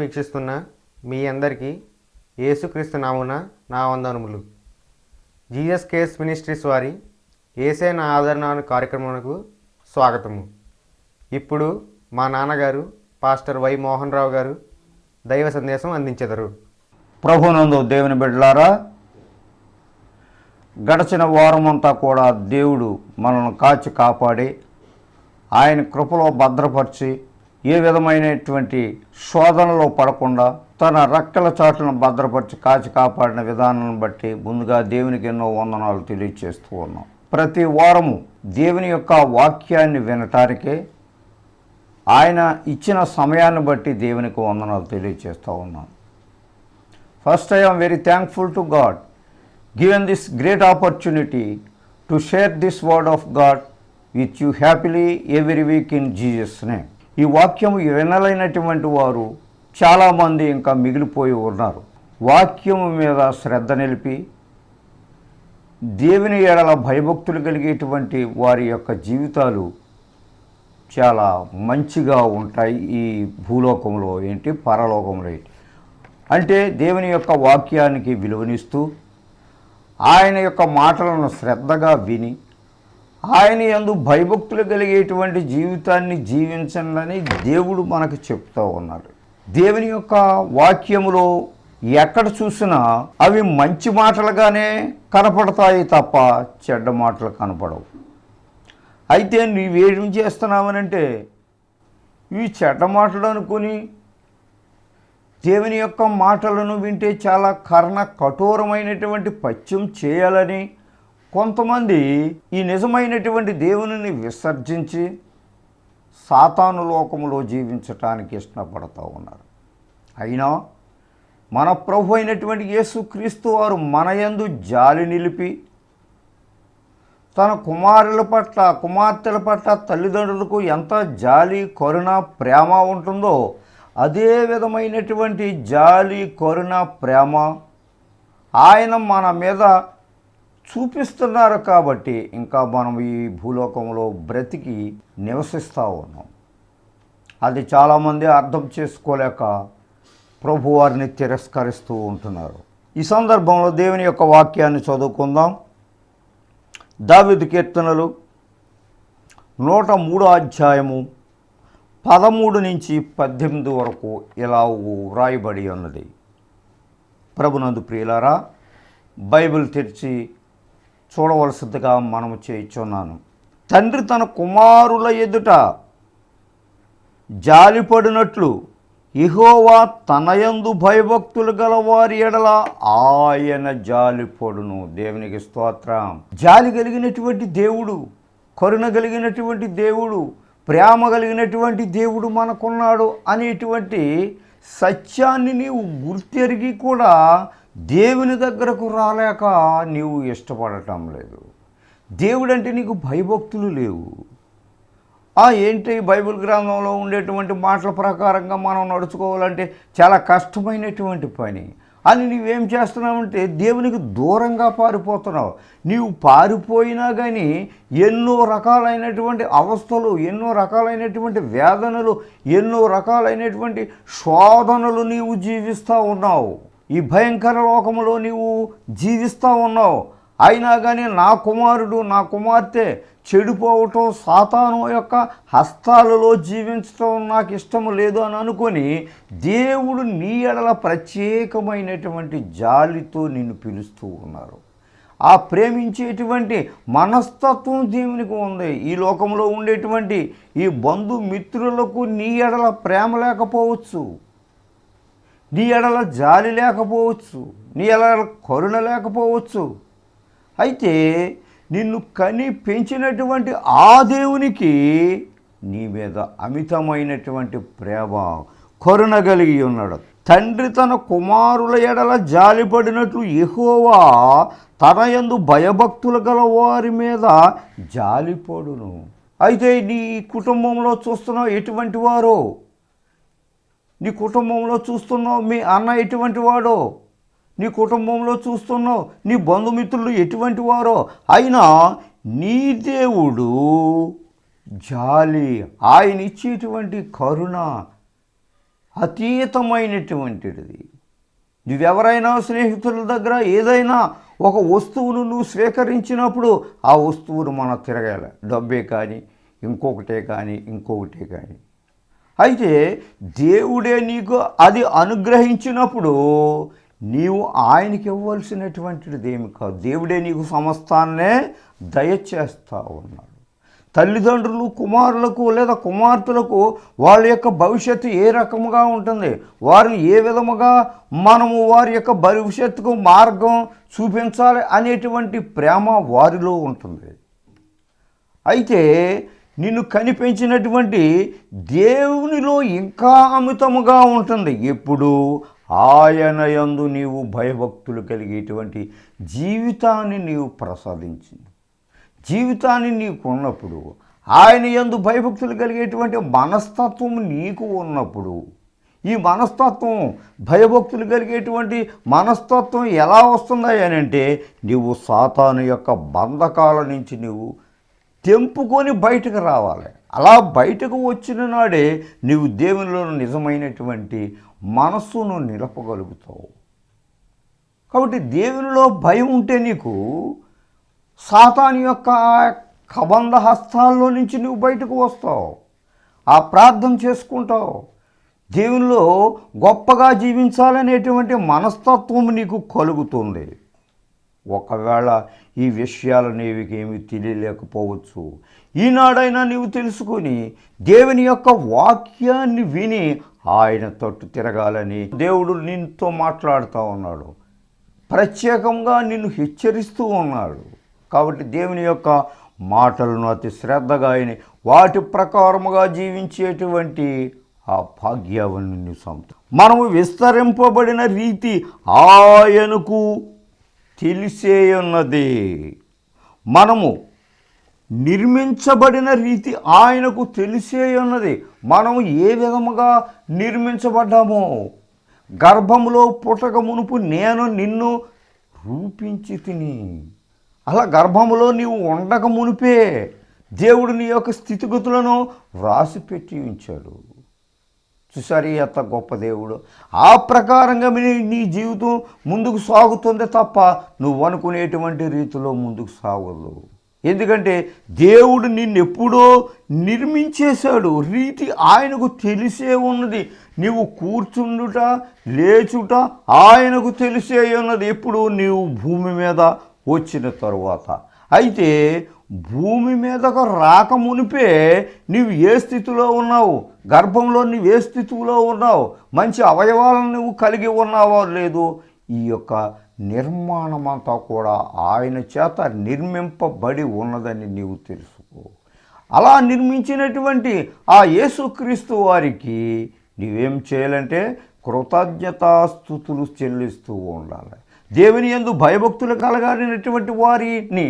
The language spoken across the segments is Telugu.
వీక్షిస్తున్న మీ అందరికీ యేసుక్రీస్తు నామున నా వందనములు. జీసస్ కేస్ మినిస్ట్రీస్ వారి యేసే నా ఆదరణ అనే కార్యక్రమానికి స్వాగతము. ఇప్పుడు మా నాన్నగారు పాస్టర్ వై మోహన్ రావు గారు దైవ సందేశం అందించెదరు. ప్రభునందు దేవుని బిడ్డలారా, గడచిన వారమంతా కూడా దేవుడు మనల్ని కాచి కాపాడి ఆయన కృపలో భద్రపరిచి ఏ విధమైనటువంటి శోధనలో పడకుండా తన రెక్కల చాటును భద్రపరిచి కాచి కాపాడిన విధానాన్ని బట్టి ముందుగా దేవునికి ఎన్నో వందనాలు తెలియజేస్తూ ఉన్నాం. ప్రతి వారము దేవుని యొక్క వాక్యాన్ని వినటానికే ఆయన ఇచ్చిన సమయాన్ని బట్టి దేవునికి వందనాలు తెలియజేస్తూ ఉన్నాను. First I am very thankful to God given this great opportunity to share this word of God with you happily every week in Jesus name. ఈ వాక్యం వినలేనటువంటి వారు చాలామంది ఇంకా మిగిలిపోయి ఉన్నారు. వాక్యము మీద శ్రద్ధ నిలిపి దేవుని ఎడల భయభక్తులు కలిగేటువంటి వారి యొక్క జీవితాలు చాలా మంచిగా ఉంటాయి. ఈ భూలోకంలో ఏంటి, పరలోకంలో ఏంటి అంటే దేవుని యొక్క వాక్యానికి విలువనిస్తూ ఆయన యొక్క మాటలను శ్రద్ధగా విని ఆయన యందు భయభక్తులు కలిగేటువంటి జీవితాన్ని జీవించండి దేవుడు మనకు చెప్తూ ఉన్నాడు. దేవుని యొక్క వాక్యములో ఎక్కడ చూసినా అవి మంచి మాటలుగానే కనపడతాయి తప్ప చెడ్డ మాటలు కనపడవు. అయితే నీవేం చేస్తున్నావనంటే ఇవి చెడ్డ మాటలు అనుకుని దేవుని యొక్క మాటలను వింటే చాలా కఠోరమైనటువంటి పత్యం చేయాలని కొంతమంది ఈ నిజమైనటువంటి దేవునిని విసర్జించి సాతాను లోకములో జీవించటానికి ఇష్టపడుతూ ఉన్నారు. అయినా మన ప్రభు అయినటువంటి యేసుక్రీస్తు వారు మన యందు జాలి నిలిపి తన కుమార్తెల పట్ల తల్లిదండ్రులకు ఎంత జాలి కరుణ ప్రేమ ఉంటుందో అదే విధమైనటువంటి జాలి కరుణ ప్రేమ ఆయన మన మీద చూపిస్తున్నారు. కాబట్టి ఇంకా మనం ఈ భూలోకంలో బ్రతికి నివసిస్తూ ఉన్నాం. అది చాలామంది అర్థం చేసుకోలేక ప్రభువారిని తిరస్కరిస్తూ ఉంటున్నారు. ఈ సందర్భంలో దేవుని యొక్క వాక్యాన్ని చదువుకుందాం. దావీదు కీర్తనలు 103వ అధ్యాయము 13 నుంచి 18 వరకు ఇలా వ్రాయబడి ఉన్నది. ప్రభునందు ప్రియులారా, బైబిల్ తెరిచి చూడవలసిందిగా మనము చేయుచున్నాను. తండ్రి తన కుమారుల ఎదుట జాలిపడినట్లు యెహోవా తనయందు భయభక్తులు గల వారి ఎడల ఆయన జాలిపడును. దేవునికి స్తోత్రం. జాలి కలిగినటువంటి దేవుడు, కరుణ కలిగినటువంటి దేవుడు, ప్రేమ కలిగినటువంటి దేవుడు మనకున్నాడు అనేటువంటి సత్యాన్ని నీవు గుర్తెరిగి కూడా దేవుని దగ్గరకు రాలేక నీవు ఇష్టపడటం లేదు. దేవుడంటే నీకు భయభక్తులు లేవు. ఏంటి బైబిల్ గ్రంథంలో ఉండేటువంటి మాటల ప్రకారంగా మనం నడుచుకోవాలంటే చాలా కష్టమైనటువంటి పని అని నీవేం చేస్తున్నావంటే దేవునికి దూరంగా పారిపోతున్నావు. నీవు పారిపోయినా కానీ ఎన్నో రకాలైనటువంటి అవస్థలు, ఎన్నో రకాలైనటువంటి వేదనలు, ఎన్నో రకాలైనటువంటి శోధనలు నీవు జీవిస్తూ ఉన్నావు. ఈ భయంకర లోకంలో నీవు జీవిస్తూ ఉన్నావు. అయినా కానీ నా కుమారుడు, నా కుమార్తె చెడిపోవటం, సాతాను యొక్క హస్తాలలో జీవించటం నాకు ఇష్టం లేదు అని అనుకొని దేవుడు నీ ఎడల ప్రత్యేకమైనటువంటి జాలితో నిన్ను పిలుస్తూ ఉన్నారు. ఆ ప్రేమించేటువంటి మనస్తత్వం దేవునికి ఉంది. ఈ లోకంలో ఉండేటువంటి ఈ బంధుమిత్రులకు నీ ఎడల ప్రేమ లేకపోవచ్చు, నీ ఎడల జాలి లేకపోవచ్చు, నీ ఎడల కరుణ లేకపోవచ్చు. అయితే నిన్ను కని పెంచినటువంటి ఆ దేవునికి నీ మీద అమితమైనటువంటి ప్రేమ కరుణ కలిగి ఉన్నాడు. తండ్రి తన కుమారుల ఎడల జాలిపడినట్లు యెహోవా తన యందు భయభక్తులు గల వారి మీద జాలిపడును. అయితే నీ కుటుంబంలో చూస్తున్నావు ఎటువంటి వారో, నీ కుటుంబంలో చూస్తున్నావు మీ అన్న ఎటువంటి వాడో, నీ కుటుంబంలో చూస్తున్నావు నీ బంధుమిత్రులు ఎటువంటి వారో, అయినా నీ దేవుడు జాలి, ఆయన ఇచ్చేటువంటి కరుణ, అతీతమైనటువంటిది. నువ్వెవరైనా స్నేహితుల దగ్గర ఏదైనా ఒక వస్తువును నువ్వు స్వీకరించినప్పుడు ఆ వస్తువును మనం తిరగాలి, డబ్బే కానీ ఇంకొకటే కానీ. అయితే దేవుడే నీకు అది అనుగ్రహించినప్పుడు నీవు ఆయనకి ఇవ్వాల్సినటువంటిది ఏమి కాదు. దేవుడే నీకు సమస్తాన్నే దయచేస్తూ ఉన్నాడు. తల్లిదండ్రులు కుమారులకు లేదా కుమార్తెలకు వాళ్ళ యొక్క భవిష్యత్తు ఏ రకముగా ఉంటుంది, వారిని ఏ విధముగా మనము వారి యొక్క భవిష్యత్తుకు మార్గం చూపించాలి అనేటువంటి ప్రేమ వారిలో ఉంటుంది. అయితే నిన్ను కనిపించినటువంటి దేవునిలో ఇంకా అమితముగా ఉంటుంది. ఎప్పుడు ఆయన యందు నీవు భయభక్తులు కలిగేటువంటి జీవితాన్ని నీవు ప్రసాదించింది. జీవితాన్ని నీకు ఉన్నప్పుడు, ఆయన యందు భయభక్తులు కలిగేటువంటి మనస్తత్వం నీకు ఉన్నప్పుడు, ఈ మనస్తత్వం భయభక్తులు కలిగేటువంటి మనస్తత్వం ఎలా వస్తుందా అని అంటే నీవు సాతాను యొక్క బంధకాల నుంచి నీవు తెంపుకొని బయటకు రావాలి. అలా బయటకు వచ్చిన నాడే నీవు దేవునిలో నిజమైనటువంటి మనస్సును నిలపగలుగుతావు. కాబట్టి దేవునిలో భయం ఉంటే నీకు సాతాను యొక్క కబంధ హస్తాల్లో నుంచి నువ్వు బయటకు వస్తావు. ఆ ప్రార్థన చేసుకుంటావు. దేవునిలో గొప్పగా జీవించాలనేటువంటి మనస్తత్వం నీకు కలుగుతుంది. ఒకవేళ ఈ విషయాలు నీకేమీ తెలియలేకపోవచ్చు. ఈనాడైనా నీవు తెలుసుకొని దేవుని యొక్క వాక్యాన్ని విని ఆయన తట్టు తిరగాలని దేవుడు నిన్నుతో మాట్లాడుతూ ఉన్నాడు. ప్రత్యేకంగా నిన్ను హెచ్చరిస్తూ ఉన్నాడు. కాబట్టి దేవుని యొక్క మాటలను అతి శ్రద్ధగా అయిన వాటి ప్రకారముగా జీవించేటువంటి ఆ భాగ్యాన్ని సొంతం. మనము విస్తరింపబడిన రీతి ఆయనకు తెలిసే ఉన్నది. మనము నిర్మించబడిన రీతి ఆయనకు తెలిసే ఉన్నది. మనము ఏ విధముగా నిర్మించబడ్డామో, గర్భములో పుట్టక మునుపు నేను నిన్ను రూపించి తిని, అలా గర్భములో నీవు ఉండక మునిపే దేవుడు నీ యొక్క స్థితిగతులను వ్రాసిపెట్టి ఉంచాడు. చూసారు ఎంత గొప్ప దేవుడు. ఆ ప్రకారంగా నీ జీవితం ముందుకు సాగుతుంది తప్ప నువ్వు అనుకునేటువంటి రీతిలో ముందుకు సాగదు. ఎందుకంటే దేవుడు నిన్నెప్పుడో నిర్మించేశాడు. రీతి ఆయనకు తెలిసే ఉన్నది. నీవు కూర్చుండుట లేచుట ఆయనకు తెలిసే ఉన్నది. ఎప్పుడు నీవు భూమి మీద వచ్చిన తరువాత. అయితే భూమి మీదకు రాక మునిపే నీవు ఏ స్థితిలో ఉన్నావు, గర్భంలో నీవు ఏ స్థితిలో ఉన్నావు, మంచి అవయవాలను నువ్వు కలిగి ఉన్నావో లేదు, ఈ యొక్క నిర్మాణం అంతా కూడా ఆయన చేత నిర్మింపబడి ఉన్నదని నీవు తెలుసుకో. అలా నిర్మించినటువంటి ఆ యేసుక్రీస్తు వారికి నీవేం చేయాలంటే కృతజ్ఞతాస్తుతులు చెల్లిస్తూ ఉండాలి. దేవుని యందు భయభక్తులు కలగాలినటువంటి వారిని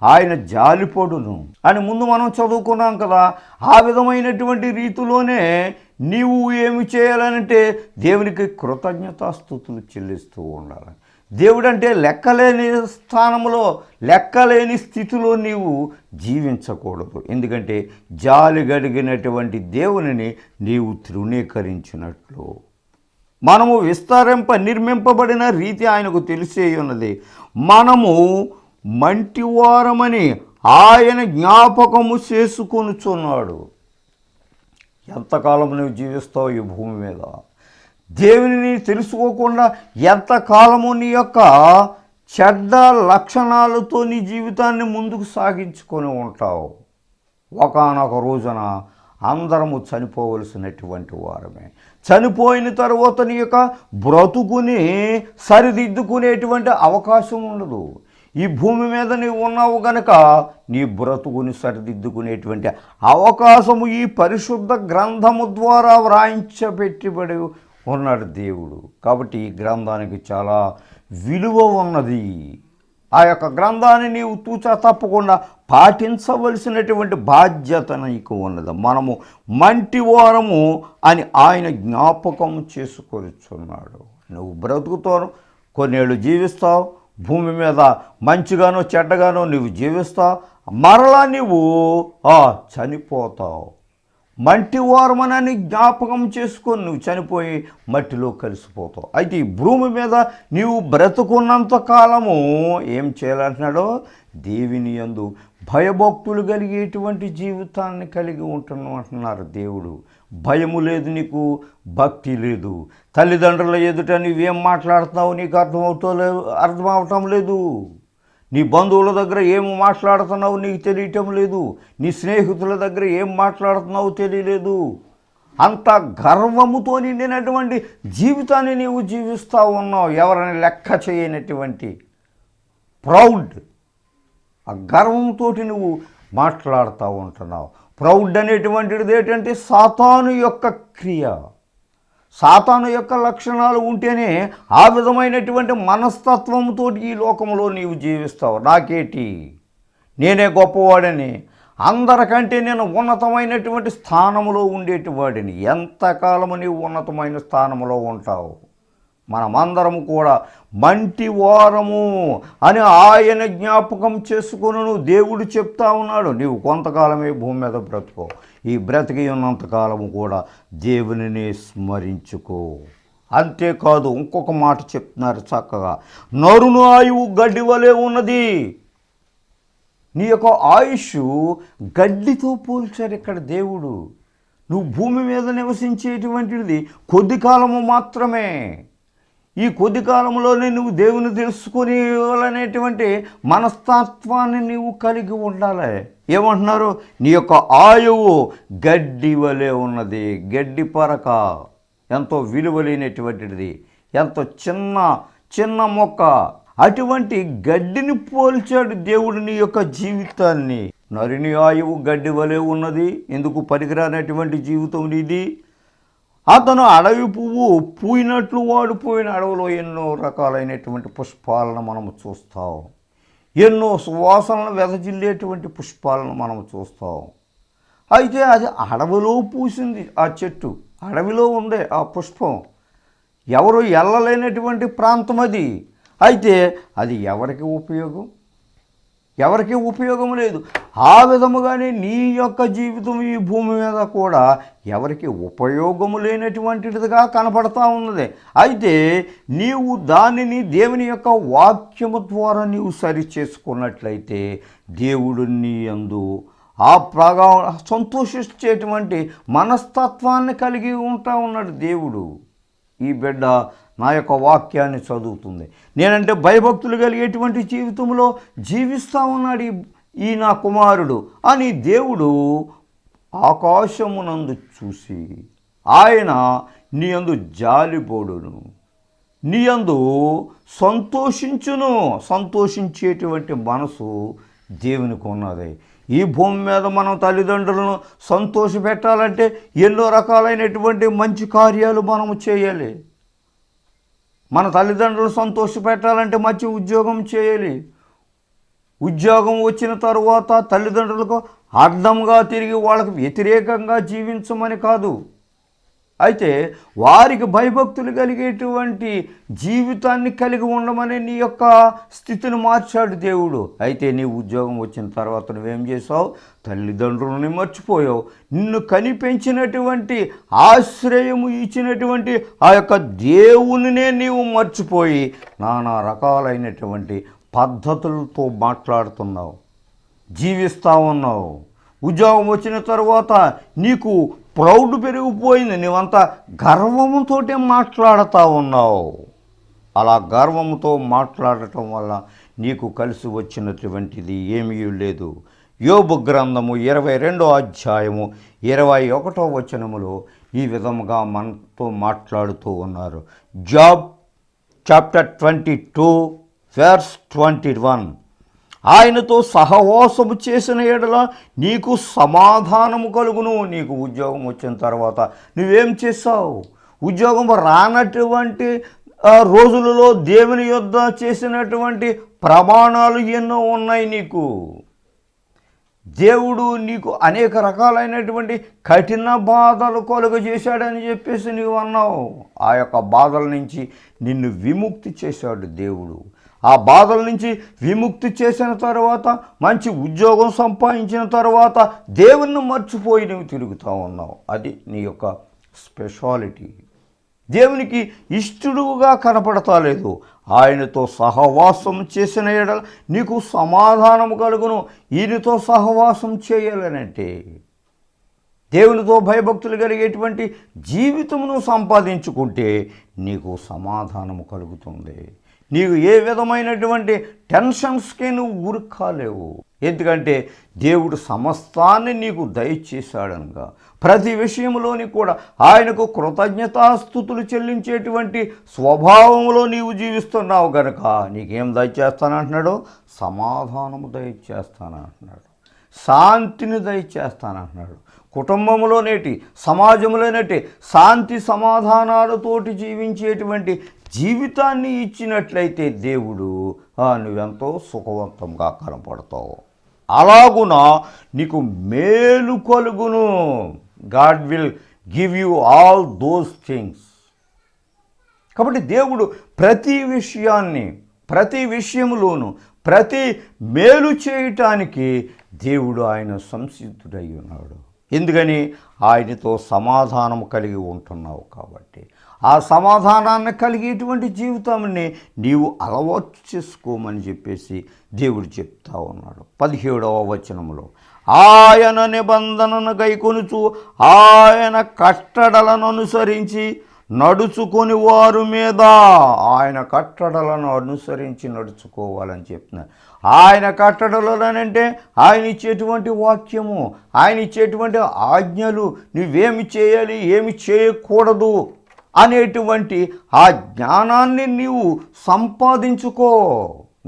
ఆయన జాలిపడును అని ముందు మనం చదువుకున్నాం కదా. ఆ విధమైనటువంటి రీతిలోనే నీవు ఏమి చేయాలంటే దేవునికి కృతజ్ఞతాస్తుతులు చెల్లిస్తూ ఉండాలి. దేవుడంటే లెక్కలేని స్థానంలో, లెక్కలేని స్థితిలో నీవు జీవించకూడదు. ఎందుకంటే జాలి గడిగినటువంటి దేవునిని నీవు తృణీకరించినట్లు. మనము నిర్మింపబడిన రీతి ఆయనకు తెలిసే ఉన్నది. మనము మంటివారమని ఆయన జ్ఞాపకము చేసుకొనుచున్నాడు. ఎంతకాలం నువ్వు జీవిస్తావు ఈ భూమి మీద? దేవునిని తెలుసుకోకుండా ఎంతకాలము నీ యొక్క చెడ్డ లక్షణాలతో నీ జీవితాన్ని ముందుకు సాగించుకొని ఉంటావు? ఒకానొక రోజున అందరము చనిపోవలసినటువంటి వారమే. చనిపోయిన తర్వాత నీ యొక్క బ్రతుకుని సరిదిద్దుకునేటువంటి అవకాశం ఉండదు. ఈ భూమి మీద నీవు ఉన్నావు గనక నీ బ్రతుకుని సరిదిద్దుకునేటువంటి అవకాశము ఈ పరిశుద్ధ గ్రంథము ద్వారా వ్రాయించబెట్టబడి ఉన్నాడు దేవుడు. కాబట్టి ఈ గ్రంథానికి చాలా విలువ ఉన్నది. ఆ యొక్క గ్రంథాన్ని నీవు తూచా తప్పకుండా పాటించవలసినటువంటి బాధ్యత నీకు ఉన్నది. మనము మంటివారము అని ఆయన జ్ఞాపకం చేసుకొనిచున్నాడు. నువ్వు బ్రతుకుతావు, కొన్నేళ్ళు జీవిస్తావు, భూమి మీద మంచిగానో చెడ్డగానో నువ్వు జీవిస్తావు, మరలా నువ్వు చనిపోతావు. మట్టి వారమనని జ్ఞాపకం చేసుకొని నువ్వు చనిపోయి మట్టిలో కలిసిపోతావు. అయితే ఈ భూమి మీద నీవు బ్రతుకున్నంత కాలము ఏం చేయాలంటున్నాడో, దేవుని యందు భయభక్తులు కలిగేటువంటి జీవితాన్ని కలిగి ఉంటున్నావు అంటున్నారు దేవుడు. భయము లేదు నీకు, భక్తి లేదు. తల్లిదండ్రుల ఎదుట నువ్వేం మాట్లాడుతున్నావు నీకు అర్థం అవటం లేదు. నీ బంధువుల దగ్గర ఏం మాట్లాడుతున్నావు నీకు తెలియటం లేదు. నీ స్నేహితుల దగ్గర ఏం మాట్లాడుతున్నావు తెలియలేదు. అంత గర్వముతో నిండినటువంటి జీవితాన్ని నీవు జీవిస్తూ ఉన్నావు, ఎవరిని లెక్క చేయనటువంటి ప్రౌడ్. ఆ గర్వంతో నువ్వు మాట్లాడుతూ ఉంటున్నావు. ప్రౌడ్ అనేటువంటిది ఏంటంటే సాతాను యొక్క క్రియ. సాతాను యొక్క లక్షణాలు ఉంటేనే ఆ విధమైనటువంటి మనస్తత్వంతో ఈ లోకంలో నీవు జీవిస్తావు. నాకేటి, నేనే గొప్పవాడని, అందరికంటే నేను ఉన్నతమైనటువంటి స్థానంలో ఉండేటివాడిని. ఎంతకాలము నీవు ఉన్నతమైన స్థానంలో ఉంటావు? మనమందరము కూడా మంటి వారము అని ఆయన జ్ఞాపకం చేసుకుని దేవుడు చెప్తా ఉన్నాడు. నీవు కొంతకాలమే భూమి మీద బ్రతుకో. ఈ బ్రతికి ఉన్నంతకాలము కూడా దేవునిని స్మరించుకో. అంతేకాదు, ఇంకొక మాట చెప్తున్నారు చక్కగా, నరుని ఆయువు గడ్డి వలె ఉన్నది. నీ యొక్క ఆయుష్ గడ్డితో పోల్చారు ఇక్కడ దేవుడు. నువ్వు భూమి మీద నివసించేటువంటిది కొద్ది కాలము మాత్రమే. ఈ కొద్ది కాలంలోనే నువ్వు దేవుని తెలుసుకునేటువంటి మనస్తత్వాన్ని నీవు కలిగి ఉండాలి. ఏమంటున్నారు? నీ యొక్క ఆయువు గడ్డి వలె ఉన్నది. గడ్డి పరక ఎంతో విలువలేనటువంటిది, ఎంతో చిన్న మొక్క. అటువంటి గడ్డిని పోల్చాడు దేవుడు నీ యొక్క జీవితాన్ని. నరుని ఆయువు గడ్డి వలె ఉన్నది. ఎందుకు పనికిరానటువంటి జీవితం నీది. అతను అడవి పువ్వు పూయినట్లు వాడిపోయిన అడవిలో ఎన్నో రకాలైనటువంటి పుష్పాలను మనము చూస్తాం. ఎన్నో సువాసనలు వెదజిల్లేటువంటి పుష్పాలను మనము చూస్తాం. అయితే అది అడవిలో పూసింది. ఆ చెట్టు అడవిలో ఉండే ఆ పుష్పం ఎవరు వెళ్ళలేనటువంటి ప్రాంతం అది. అయితే అది ఎవరికి ఉపయోగం? ఎవరికి ఉపయోగం లేదు. ఆ విధముగానే నీ యొక్క జీవితం ఈ భూమి మీద కూడా ఎవరికి ఉపయోగము లేనటువంటిదిగా కనపడతా ఉన్నది. అయితే నీవు దానిని దేవుని యొక్క వాక్యము ద్వారా నీవు సరి చేసుకున్నట్లయితే దేవుడు నీ యందు ఆ సంతోషించేటువంటి మనస్తత్వాన్ని కలిగి ఉంటా ఉన్నాడు దేవుడు. ఈ బిడ్డ నా యొక్క వాక్యాన్ని చదువుతుంది, నేనంటే భయభక్తులు కలిగేటువంటి జీవితంలో జీవిస్తూ ఉన్నాడు ఈ నా కుమారుడు అని దేవుడు ఆకాశమునందు చూసి ఆయన నీ యందు జాలిపోడును, నీ యందు సంతోషించును. సంతోషించేటువంటి మనసు దేవునికి ఉన్నది. ఈ భూమి మీద మనం తల్లిదండ్రులను సంతోషపెట్టాలంటే ఎన్నో రకాలైనటువంటి మంచి కార్యాలు మనము చేయాలి. మన తల్లిదండ్రులు సంతోషపెట్టాలంటే మంచి ఉద్యోగం చేయాలి. ఉద్యోగం వచ్చిన తరువాత తల్లిదండ్రులకు అడ్డంగా తిరిగి వాళ్ళకి వ్యతిరేకంగా జీవించమని కాదు, అయితే వారికి భయభక్తులు కలిగేటువంటి జీవితాన్ని కలిగి ఉండమని నీ యొక్క స్థితిని మార్చాడు దేవుడు. అయితే నీ ఉద్యోగం వచ్చిన తర్వాత నువ్వేం చేసావు? తల్లిదండ్రులని మర్చిపోయావు. నిన్ను కనిపెంచినటువంటి ఆశ్రయము ఇచ్చినటువంటి ఆ యొక్క దేవునినే నీవు మర్చిపోయి నానా రకాలైనటువంటి పద్ధతులతో మాట్లాడుతున్నావు, జీవిస్తూ ఉన్నావు. ఉద్యోగం వచ్చిన తర్వాత నీకు ప్రౌడ్ పెరిగిపోయింది, నువ్వంతా గర్వంతో మాట్లాడుతూ ఉన్నావు. అలా గర్వంతో మాట్లాడటం వల్ల నీకు కలిసి వచ్చినటువంటిది ఏమీ లేదు. యోబు గ్రంథము 22వ అధ్యాయము 21వ వచనములో ఈ విధముగా మనతో మాట్లాడుతూ ఉన్నారు. Job chapter 22 verse 21. ఆయనతో సహవాసము చేసిన ఎడల నీకు సమాధానము కలుగును. నీకు ఉద్యోగం వచ్చిన తర్వాత నువ్వేం చేసావు? ఉద్యోగం రానటువంటి రోజులలో దేవుని యొద్ద చేసినటువంటి ప్రమాణాలు ఎన్నో ఉన్నాయి నీకు. దేవుడు నీకు అనేక రకాలైనటువంటి కఠిన బాధలు కలుగజేశాడని చెప్పేసి నీవు అన్నావు. ఆ యొక్క బాధల నుంచి నిన్ను విముక్తి చేశాడు దేవుడు. ఆ బాధల నుంచి విముక్తి చేసిన తర్వాత మంచి ఉద్యోగం సంపాదించిన తర్వాత దేవుణ్ణి మర్చిపోయి నువ్వు తిరుగుతూ ఉన్నావు. అది నీ యొక్క స్పెషాలిటీ. దేవునికి ఇష్టడుగా కనపడతాలేదు. ఆయనతో సహవాసం చేసిన ఎడల నీకు సమాధానం కలుగును. ఈయనతో సహవాసం చేయాలనంటే దేవునితో భయభక్తులు కలిగేటువంటి జీవితమును సంపాదించుకుంటే నీకు సమాధానము కలుగుతుంది. నీకు ఏ విధమైనటువంటి టెన్షన్స్కి నువ్వు గురి కాలేవు. ఎందుకంటే దేవుడు సమస్తాన్ని నీకు దయచేశాడనగా ప్రతి విషయంలోని కూడా ఆయనకు కృతజ్ఞతాస్తుతులు చెల్లించేటువంటి స్వభావంలో నీవు జీవిస్తున్నావు కనుక నీకేం దయచేస్తానంటున్నాడు? సమాధానము దయచేస్తానంటున్నాడు, శాంతిని దయచేస్తానంటున్నాడు. కుటుంబంలోనేటి సమాజంలోనేటి శాంతి సమాధానాలతోటి జీవించేటువంటి జీవితాన్ని ఇచ్చినట్లయితే దేవుడు నువ్వెంతో సుఖవంతంగా కనపడతావు. అలాగున నీకు మేలు కలుగును. God will give you all those things. కాబట్టి దేవుడు ప్రతి విషయాన్ని ప్రతి విషయంలోనూ ప్రతి మేలు చేయటానికి దేవుడు ఆయన సంసిద్ధుడై ఉన్నాడు. ఎందుకని? ఆయనతో సమాధానం కలిగి ఉంటున్నావు కాబట్టి. ఆ సమాధానాన్ని కలిగేటువంటి జీవితాన్ని నీవు అలవాటు చేసుకోమని చెప్పేసి దేవుడు చెప్తా ఉన్నాడు. 17వ వచనంలో ఆయన నిబంధనను గైకొనుచు ఆయన కట్టడలను అనుసరించి నడుచుకొని వారి మీద, ఆయన కట్టడలను అనుసరించి నడుచుకోవాలని చెప్తున్నారు. ఆయన కట్టడలనంటే ఆయన ఇచ్చేటువంటి వాక్యము, ఆయన ఇచ్చేటువంటి ఆజ్ఞలు, నువ్వేమి చేయాలి ఏమి చేయకూడదు అనేటువంటి ఆ జ్ఞానాన్ని నీవు సంపాదించుకో.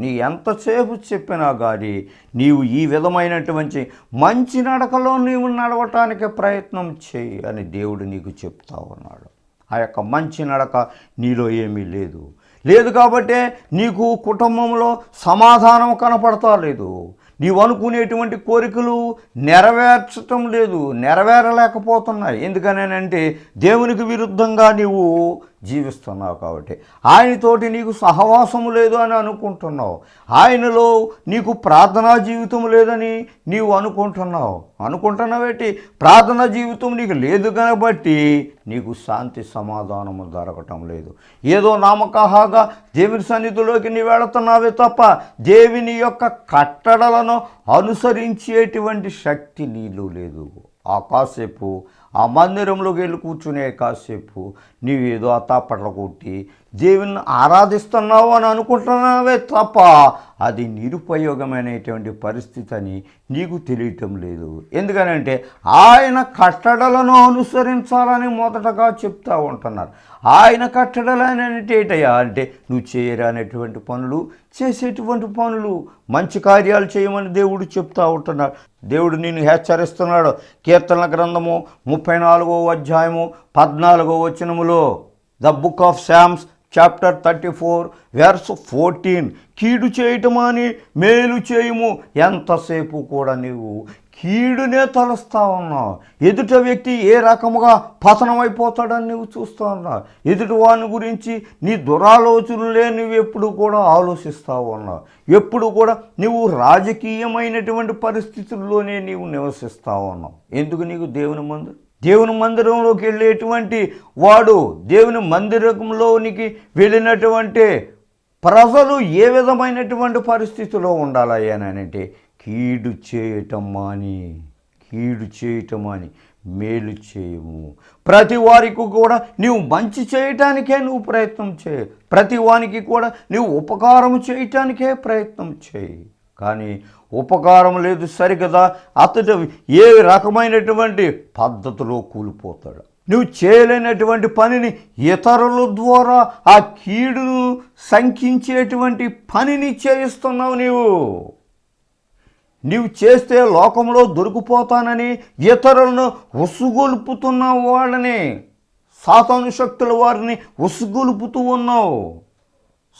నీ ఎంతసేపు చెప్పినా కానీ నీవు ఈ విధమైనటువంటి మంచి నడకలో నీవు నడవటానికి ప్రయత్నం చేయి అని దేవుడు నీకు చెప్తా ఉన్నాడు. ఆ యొక్క మంచి నడక నీలో ఏమీ లేదు కాబట్టే నీకు కుటుంబంలో సమాధానం కనపడతా లేదు. నీవు అనుకునేటువంటి కోరికలు నెరవేర్చటం లేదు, నెరవేరలేకపోతున్నాయి. ఎందుకనంటే దేవునికి విరుద్ధంగా నీవు జీవిస్తున్నావు కాబట్టి. ఆయనతోటి నీకు సహవాసము లేదు అని అనుకుంటున్నావు. ఆయనలో నీకు ప్రార్థనా జీవితం లేదని నీవు అనుకుంటున్నావేటి? ప్రార్థనా జీవితం నీకు లేదు కాబట్టి నీకు శాంతి సమాధానము దొరకటం లేదు. ఏదో నామకాహాగా దేవుని సన్నిధిలోకి నీవు వెళుతున్నావే తప్ప దేవుని యొక్క కట్టడలను అనుసరించేటువంటి శక్తి నీలో లేదు. ఆ కాసేపు ఆ మందిరంలోకి వెళ్ళి కూర్చునే కాసేపు నీవేదో ఆ తాపట్ల కొట్టి దేవుని ఆరాధిస్తున్నావు అని అనుకుంటున్నావే తప్ప అది నిరుపయోగమైనటువంటి పరిస్థితి అని నీకు తెలియటం లేదు. ఎందుకనంటే ఆయన కట్టడలను అనుసరించాలని మొదటగా చెప్తా ఉంటున్నారు. ఆయన కట్టడలని అంటే ఏంటయ్యా అంటే నువ్వు చేయరానటువంటి పనులు, చేసేటువంటి పనులు, మంచి కార్యాలు చేయమని దేవుడు చెప్తా ఉంటున్నాడు. దేవుడు నిన్ను హెచ్చరిస్తున్నాడు. కీర్తనల గ్రంథము 34వ అధ్యాయము 14వ వచనములో, the book of Psalms chapter 34 verse 14, కీడు చేయటమని మేలు చేయము. ఎంతసేపు కూడా నీవు కీడునే తలుస్తా ఉన్నావు. ఎదుట వ్యక్తి ఏ రకముగా పతనమైపోతాడని నువ్వు చూస్తూ ఉన్నావు. ఎదుటి వాని గురించి నీ దురాలోచనలే నువ్వు ఎప్పుడు కూడా ఆలోచిస్తూ ఉన్నావు. ఎప్పుడు కూడా నువ్వు రాజకీయమైనటువంటి పరిస్థితుల్లోనే నీవు నివసిస్తూ ఉన్నావు. ఎందుకు? నీకు దేవుని మందిరంలోకి వెళ్ళేటువంటి వాడు, దేవుని మందిరంలోనికి వెళ్ళినటువంటి ప్రజలు ఏ విధమైనటువంటి పరిస్థితిలో ఉండాలయ్యానంటే కీడు చేయటం మాని మేలు చేయము. ప్రతి వారికి కూడా నీవు మంచి చేయటానికే నువ్వు ప్రయత్నం చేయి. ప్రతి వానికి కూడా నీవు ఉపకారం చేయటానికే ప్రయత్నం చేయి. కానీ ఉపకారం లేదు సరికదా, అతడు ఏ రకమైనటువంటి పద్ధతిలో కూలిపోతాడు. నువ్వు చేయలేనటువంటి పనిని ఇతరుల ద్వారా ఆ కీడును శంకించేటువంటి పనిని చేయిస్తున్నావు. నీవు చేస్తే లోకంలో దొరికిపోతానని ఇతరులను ఉసుగొలుపుతున్న వాళ్ళని, సాతాను శక్తుల వారిని ఉసుగొలుపుతూ ఉన్నావు.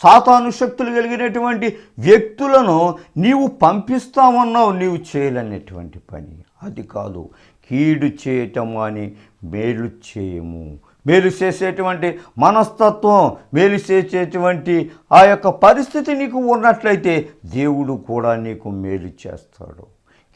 సాతాను శక్తులు కలిగినటువంటి వ్యక్తులను నీవు పంపిస్తామన్నావు, నీవు చేయలేనటువంటి పని అది కాదు. కీడు చేయటం అని మేలు చేయము. మేలు చేసేటువంటి మనస్తత్వం, మేలు చేసేటువంటి ఆ యొక్క పరిస్థితి నీకు ఉన్నట్లయితే దేవుడు కూడా నీకు మేలు చేస్తాడు.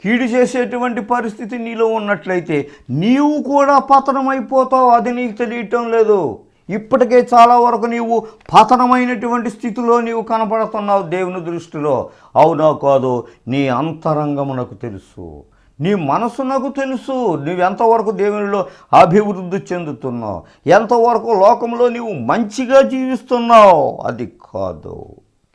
కీడు చేసేటువంటి పరిస్థితి నీలో ఉన్నట్లయితే నీవు కూడా పతనమైపోతావు, అది నీకు తెలియటం లేదు. ఇప్పటికే చాలా వరకు నీవు పతనమైనటువంటి స్థితిలో నీవు కనపడుతున్నావు దేవుని దృష్టిలో. అవునా కాదు? నీ అంతరంగమునకు తెలుసు, నీ మనసు నాకు తెలుసు. నువ్వు ఎంతవరకు దేవునిలో అభివృద్ధి చెందుతున్నావు, ఎంతవరకు లోకంలో నీవు మంచిగా జీవిస్తున్నావు. అది కాదు.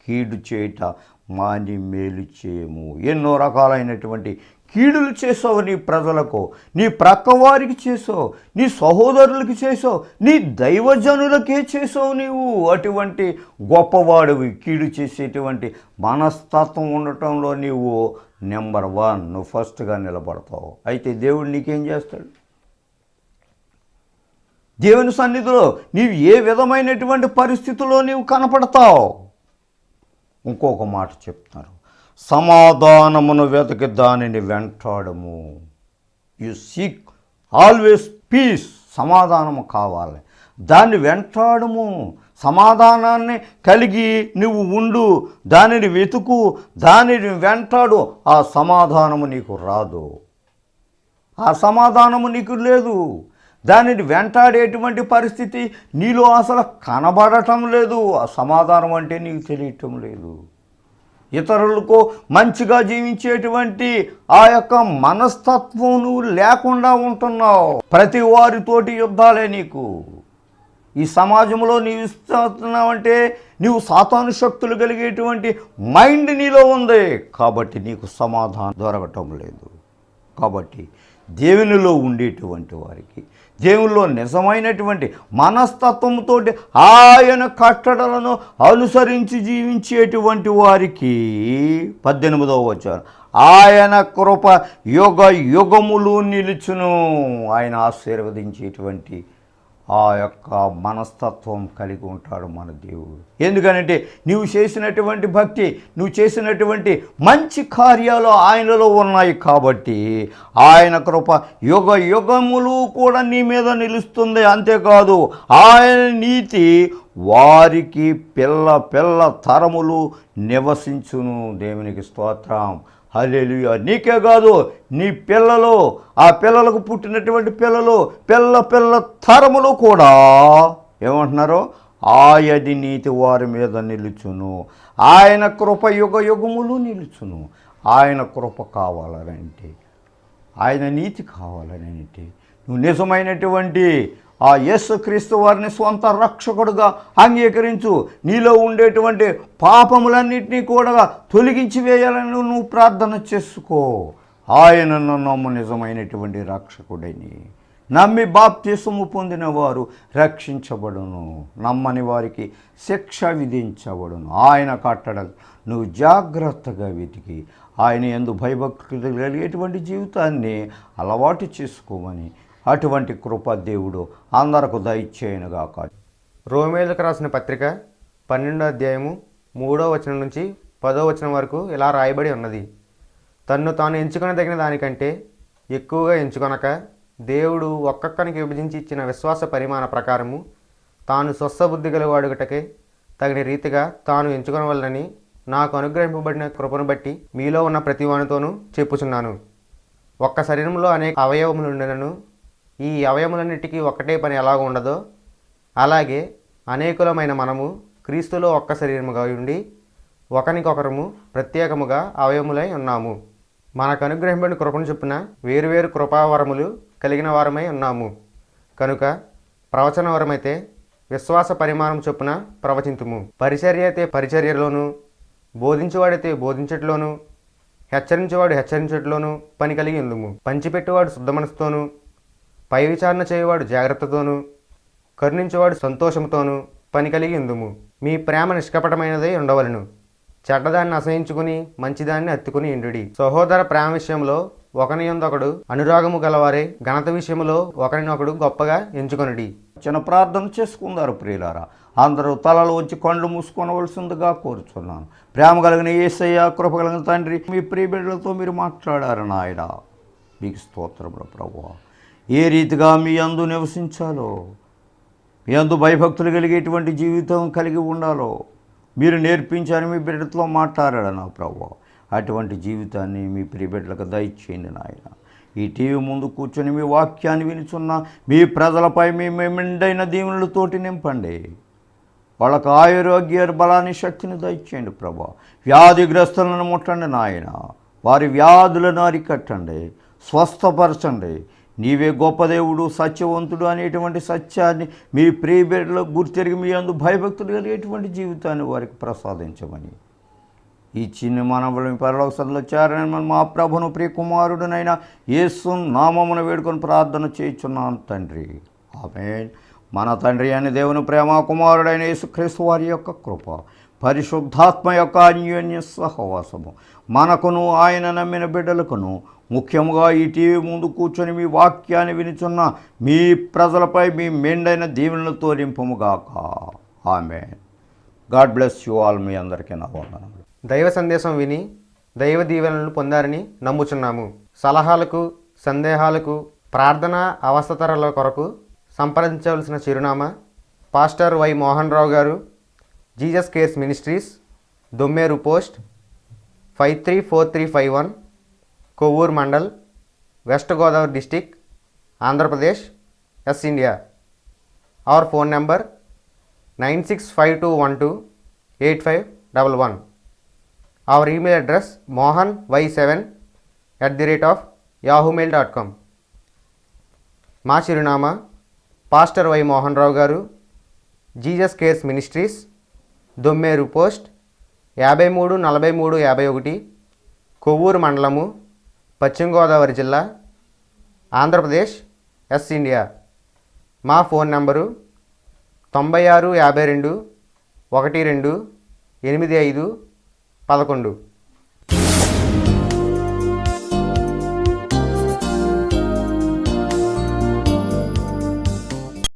కీడు చేయట మాని మేలు చేయము. ఎన్నో రకాలైనటువంటి కీడులు చేసావు నీ ప్రజలకు, నీ ప్రక్కవారికి చేసావు, నీ సహోదరులకి చేసావు, నీ దైవజనులకే చేసావు. నీవు అటువంటి గొప్పవాడివి. కీడు చేసేటువంటి మనస్తత్వం ఉండటంలో నీవు నెంబర్ 1, నువ్వు ఫస్ట్గా నిలబడతావు. అయితే దేవుడు నీకేం చేస్తాడు? దేవుని సన్నిధిలో నీవు ఏ విధమైనటువంటి పరిస్థితుల్లో నీవు కనపడతావు? ఇంకొక మాట చెప్తున్నారు, సమాధానమును వెతకి దానిని వెంటాడము. You seek always peace. సమాధానము కావాలి, దాన్ని వెంటాడము. సమాధానాన్ని కలిగి నువ్వు ఉండు, దానిని వెతుకు, దానిని వెంటాడు. ఆ సమాధానము నీకు రాదు, ఆ సమాధానము నీకు లేదు. దానిని వెంటాడేటువంటి పరిస్థితి నీలో అసలు కనబడటం లేదు. ఆ సమాధానం అంటే నీకు తెలియటం లేదు. ఇతరులకు మంచిగా జీవించేటువంటి ఆ యొక్క మనస్తత్వం నువ్వు లేకుండా ఉంటున్నావు. ప్రతి వారితోటి యుద్ధాలే నీకు. ఈ సమాజంలో నీవు ఇస్తున్నావంటే నీవు సాతాను శక్తులు కలిగేటువంటి మైండ్ నీలో ఉంది, కాబట్టి నీకు సమాధానం దొరకటం లేదు. కాబట్టి దేవునిలో ఉండేటువంటి వారికి, దేవునిలో నిజమైనటువంటి మనస్తత్వంతో ఆయన కట్టడలను అనుసరించి జీవించేటువంటి వారికి 18వ వచనం, ఆయన కృప యుగ యుగములు నిలుచును. ఆయన ఆశీర్వదించేటువంటి ఆ యొక్క మనస్తత్వం కలిగి ఉంటాడు మన దేవుడు. ఎందుకనంటే నువ్వు చేసినటువంటి భక్తి, నువ్వు చేసినటువంటి మంచి కార్యాలు ఆయనలో ఉన్నాయి కాబట్టి ఆయన కృప యుగ యుగములు కూడా నీ మీద నిలుస్తుంది. అంతేకాదు ఆయన నీతి వారికి పిల్ల పిల్ల తరములు నివసించును. దేవునికి స్తోత్రం, హల్లెలూయా. నీకే కాదు, నీ పిల్లలు, ఆ పిల్లలకు పుట్టినటువంటి పిల్లలు, పిల్ల పిల్ల తరములు కూడా ఏమంటున్నారు? ఆయది నీతి వారి మీద నిలుచును. ఆయన కృప యుగ యుగములు నిలుచును. ఆయన కృప కావాలనంటే, ఆయన నీతి కావాలనంటే నువ్వు నిజమైనటువంటి ఆ యేసుక్రీస్తు వారిని స్వంత రక్షకుడుగా అంగీకరించు. నీలో ఉండేటువంటి పాపములన్నింటినీ కూడా తొలగించి వేయాలని నువ్వు ప్రార్థన చేసుకో. ఆయనను నమ్ము నిజమైనటువంటి రక్షకుడని. నమ్మి బాప్తిసము పొందిన వారు రక్షించబడును, నమ్మని వారికి శిక్ష విధించబడును. ఆయన కట్టడలు నువ్వు జాగ్రత్తగా వెతికి ఆయన యందు భయభక్తులు కలిగేటువంటి జీవితాన్ని అలవాటు చేసుకోమని అటువంటి కృప దేవుడు అందరకు దయచేయనుగాక. రోమేలకు రాసిన పత్రిక 12వ అధ్యాయము 3వ వచనం నుంచి 10వ వచనం వరకు ఇలా రాయబడి ఉన్నది. తన్ను తాను ఎంచుకొనదగిన దానికంటే ఎక్కువగా ఎంచుకొనక దేవుడు ఒక్కొక్కనికి విభజించి ఇచ్చిన విశ్వాస పరిమాణ ప్రకారము తాను స్వస్థబుద్ధి గలవాడుటకే తగిన రీతిగా తాను ఎంచుకొనవలనని నాకు అనుగ్రహింపబడిన కృపను బట్టి మీలో ఉన్న ప్రతివానితోనూ చెప్పుచున్నాను. ఒక్క శరీరంలో అనేక అవయవములు ఉండనను ఈ అవయములన్నిటికీ ఒక్కటే పని ఎలాగ ఉండదో అలాగే అనేకులమైన మనము క్రీస్తులో ఒక్క శరీరముగా ఉండి ఒకరికొకరము ప్రత్యేకముగా అవయములై ఉన్నాము. మనకు అనుగ్రహింపబడిన కృపను చొప్పున వేరువేరు కృపావరములు కలిగిన వారమై ఉన్నాము. కనుక ప్రవచన వరమైతే విశ్వాస పరిమాణం చొప్పున ప్రవచింతుము, పరిచర్య అయితే పరిచర్యలోను, బోధించువాడైతే బోధించట్లోను, హెచ్చరించేవాడు హెచ్చరించట్లోనూ పని కలిగి ఉందుము. పంచిపెట్టువాడు శుద్ధ మనసుతోనూ, పై విచారణ చేయవాడు జాగ్రత్తతోనూ, కరుణించేవాడు సంతోషంతోనూ పని కలిగి ఉందుము. మీ ప్రేమ నిష్కపటమైనదై ఉండవలను. చెడ్డదాన్ని అసహించుకుని మంచిదాన్ని అత్తుకుని ఇండుడి. సహోదర ప్రేమ విషయంలో ఒకని యందు ఒకడు అనురాగము గలవారే, ఘనత విషయంలో ఒకరినొకడు గొప్పగా ఎంచుకొనుడి. చిన్న ప్రార్థన చేసుకుందారు ప్రియులారా. అందరూ తలలు వచ్చి కళ్ళు మూసుకొనవలసిందిగా కోరుచున్నాను. ప్రేమ కలిగిన యేసయ్య, కృప కలిగిన తండ్రి, మీ ప్రియ బిడ్డలతో మీరు మాట్లాడారు నాయన. మీకు స్తోత్రములు ప్రభువా. ఏ రీతిగా మీ యందు నివసించాలో, మీ యందు భయభక్తులు కలిగేటువంటి జీవితం కలిగి ఉండాలో మీరు నేర్పించారు. మీ బిడ్డలతో మాట్లాడాడు నా ప్రభువా. అటువంటి జీవితాన్ని మీ ప్రియ బిడ్డలకు దయచేయండి నాయన. ఈ టీవీ ముందు కూర్చొని మీ వాక్యాన్ని వినుచున్న మీ ప్రజలపై మీ మెండైన దీవెనలతోటి నింపండి. వాళ్ళకు ఆరోగ్య బలాన్ని, శక్తిని దయచేయండి ప్రభా. వ్యాధిగ్రస్తులను ముట్టండి నాయన. వారి వ్యాధులను అరికట్టండి, స్వస్థపరచండి. నీవే గొప్ప దేవుడు, సత్యవంతుడు అనేటువంటి సత్యాన్ని మీ ప్రియ బిడ్డలకు గుర్తెరిగి మీ అందు భయభక్తులు కలిగేటువంటి జీవితాన్ని వారికి ప్రసాదించమని ఈ చిన్న మానవులు పరలోక సన్నిధిలో చేరని మా ప్రభును ప్రియ కుమారుడునైనా యేసు నామమున వేడుకొని ప్రార్థన చేయుచున్నాను తండ్రి. ఆమేన్. మన తండ్రి అని దేవుని ప్రేమ, కుమారుడైన యేసుక్రీస్తు వారి యొక్క కృప, పరిశుద్ధాత్మ యొక్క అన్యోన్య సహవాసము మనకును ఆయన నమ్మిన బిడ్డలకును, ముఖ్యంగా ఈ టీవీ ముందు కూర్చొని మీ వాక్యాన్ని వినిచున్న మీ ప్రజలపై మీ మెండైన దీవెనలతో నింపుముగాక. Amen. God bless you all. మీ అందరికీ నా వందనాలు. దైవ సందేశం విని దైవ దీవెనలను పొందారని నమ్ముచున్నాము. సలహాలకు, సందేహాలకు, ప్రార్థన అవసరతల కొరకు సంప్రదించవలసిన చిరునామా pastor why Mohan Rao garu, Jesus Cares Ministries, Dommeru post 534351, Kovvur mandal, West Godavari district, Andhra Pradesh, S India. Our phone number 9652128511. Our email address mohany7@yahoomail.com. మా చిరునామా pastor why Mohan Rao garu, Jesus Cares Ministries, Dommeru post 534351, Kovvur మండలము, పశ్చిమ గోదావరి జిల్లా, ఆంధ్రప్రదేశ్, ఎస్ ఇండియా. మా ఫోన్ నంబరు 9652 12 85 11.